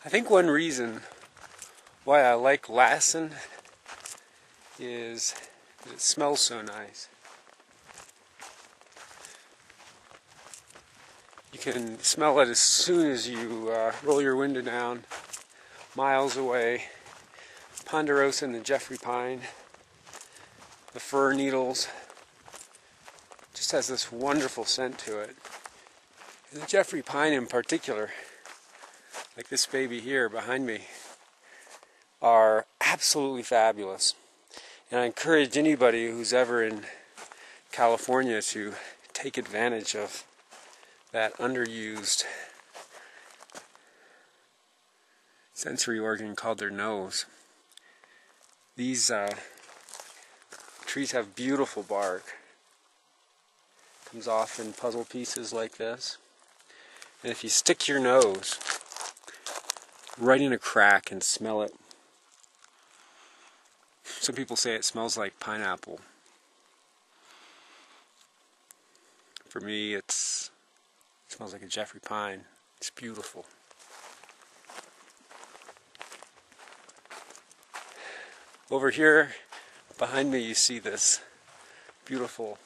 I think one reason why I like Lassen is that it smells so nice. You can smell it as soon as you roll your window down, miles away. Ponderosa and the Jeffrey pine, the fir needles, just has this wonderful scent to it. And the Jeffrey pine in particular, like this baby here behind me, are absolutely fabulous. And I encourage anybody who's ever in California to take advantage of that underused sensory organ called their nose. These trees have beautiful bark. Comes off in puzzle pieces like this. And if you stick your nose right in a crack and smell it, some people say it smells like pineapple. For me, it smells like a Jeffrey pine. It's beautiful. Over here, behind me, you see this beautiful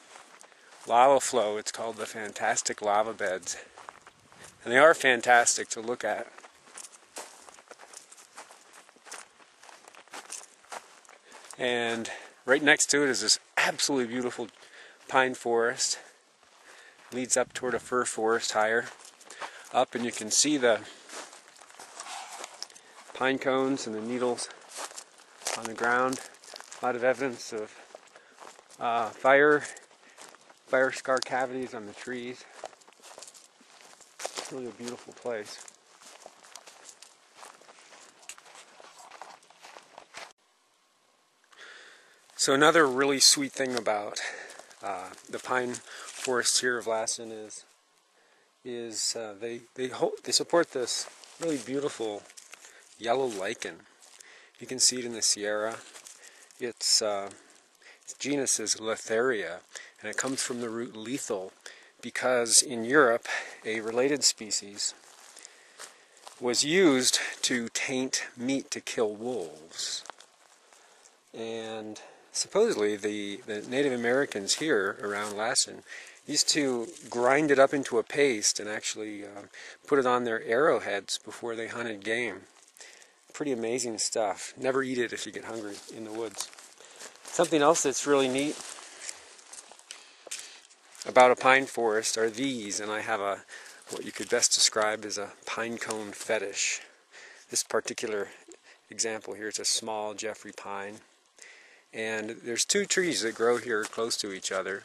lava flow. It's called the Fantastic Lava Beds. And they are fantastic to look at. And right next to it is this absolutely beautiful pine forest. Leads up toward a fir forest higher up, and you can see the pine cones and the needles on the ground. A lot of evidence of fire scar cavities on the trees. It's really a beautiful place. So another really sweet thing about the pine forests here of Lassen is they support this really beautiful yellow lichen. You can see it in the Sierra. Its genus is Letharia, and it comes from the root lethal, because in Europe a related species was used to taint meat to kill wolves. And supposedly the Native Americans here around Lassen used to grind it up into a paste and actually put it on their arrowheads before they hunted game. Pretty amazing stuff. Never eat it if you get hungry in the woods. Something else that's really neat about a pine forest are these, and I have what you could best describe as a pine cone fetish. This particular example here is a small Jeffrey pine. And there's two trees that grow here close to each other,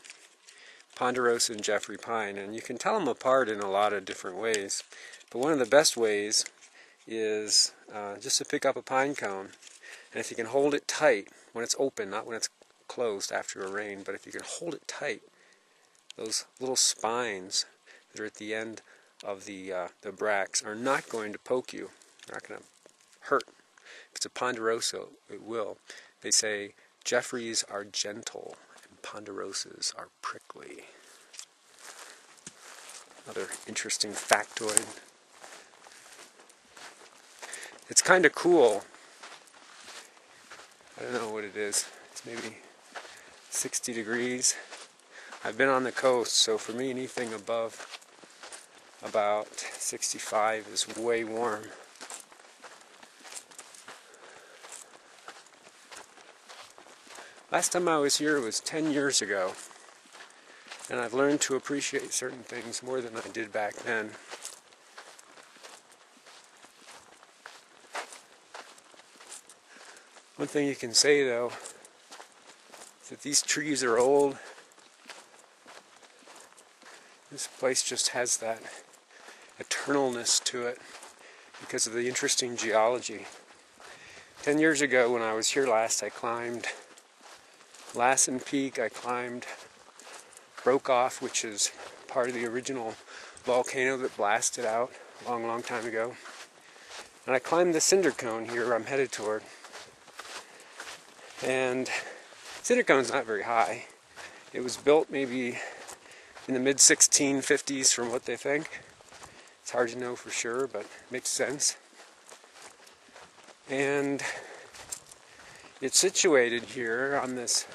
Ponderosa and Jeffrey pine, and you can tell them apart in a lot of different ways. But one of the best ways is just to pick up a pine cone, and if you can hold it tight when it's open, not when it's closed after a rain, but if you can hold it tight, those little spines that are at the end of the bracts are not going to poke you. They're not going to hurt. If it's a Ponderosa, it will. They say Jeffreys are gentle and Ponderosas are prickly. Another interesting factoid. It's kind of cool. I don't know what it is. It's maybe 60 degrees. I've been on the coast, so for me anything above about 65 is way warm. Last time I was here was 10 years ago, and I've learned to appreciate certain things more than I did back then. One thing you can say, though, is that these trees are old. This place just has that eternalness to it because of the interesting geology. 10 years ago when I was here last, I climbed Lassen Peak. I climbed Broke-Off, which is part of the original volcano that blasted out a long, long time ago. And I climbed the cinder cone here I'm headed toward. And cinder cone's not very high. It was built maybe in the mid-1650s from what they think. It's hard to know for sure, but it makes sense. And it's situated here on this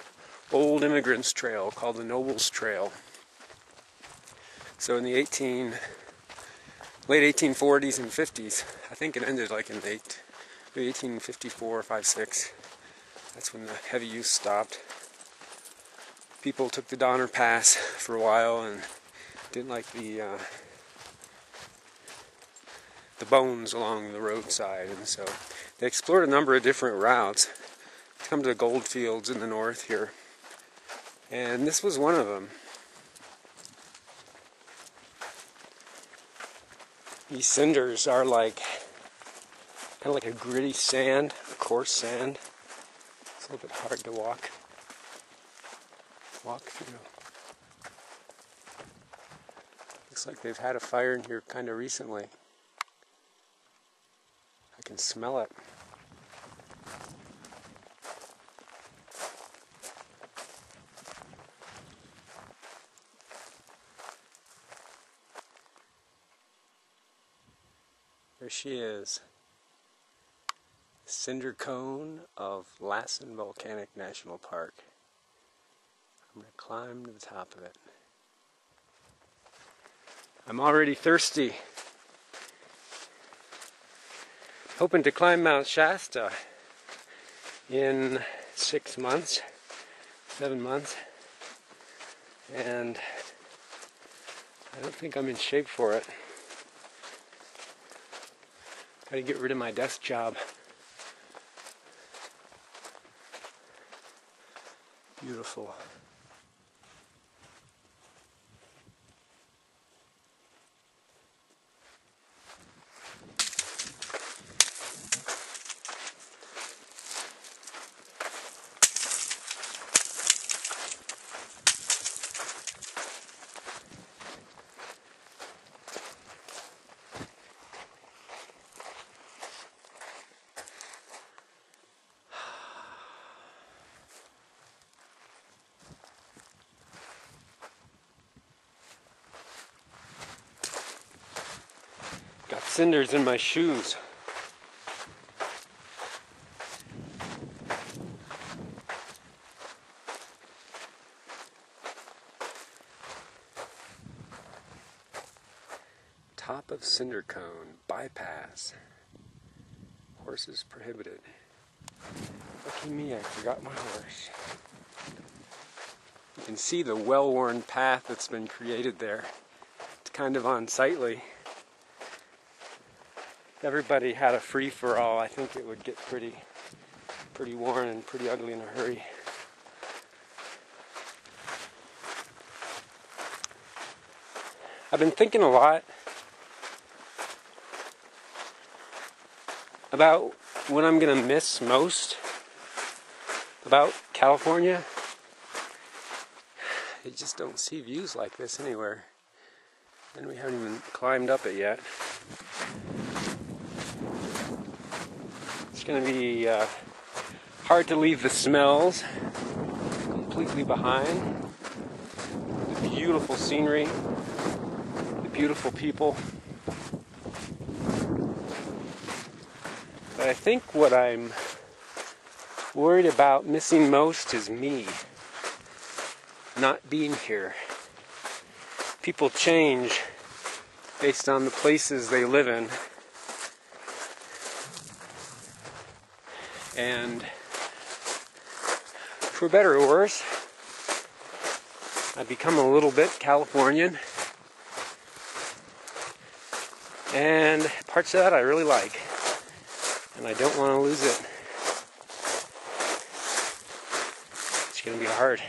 old immigrants trail called the Nobles Trail. So in the late 1840s and 50s, I think it ended like in 1854, 5, 6. That's when the heavy use stopped. People took the Donner Pass for a while and didn't like the bones along the roadside, and so they explored a number of different routes to come to the gold fields in the north here, and this was one of them. These cinders are like kind of like a gritty sand, a coarse sand. It's a little bit hard to walk through. Looks like they've had a fire in here kind of recently. I can smell it. There she is. Cinder cone of Lassen Volcanic National Park. I'm going to climb to the top of it. I'm already thirsty. Hoping to climb Mount Shasta in 6 months, 7 months, and I don't think I'm in shape for it. Got to get rid of my desk job. Beautiful. Got cinders in my shoes. Top of cinder cone, bypass. Horses prohibited. Lucky me, I forgot my horse. You can see the well-worn path that's been created there. It's kind of unsightly. If everybody had a free-for-all, I think it would get pretty worn and pretty ugly in a hurry. I've been thinking a lot about what I'm going to miss most about California. You just don't see views like this anywhere. And we haven't even climbed up it yet. It's going to be hard to leave the smells completely behind. The beautiful scenery, the beautiful people. But I think what I'm worried about missing most is me. Not being here. People change based on the places they live in. And for better or worse, I've become a little bit Californian. And parts of that I really like. And I don't want to lose it. It's going to be hard.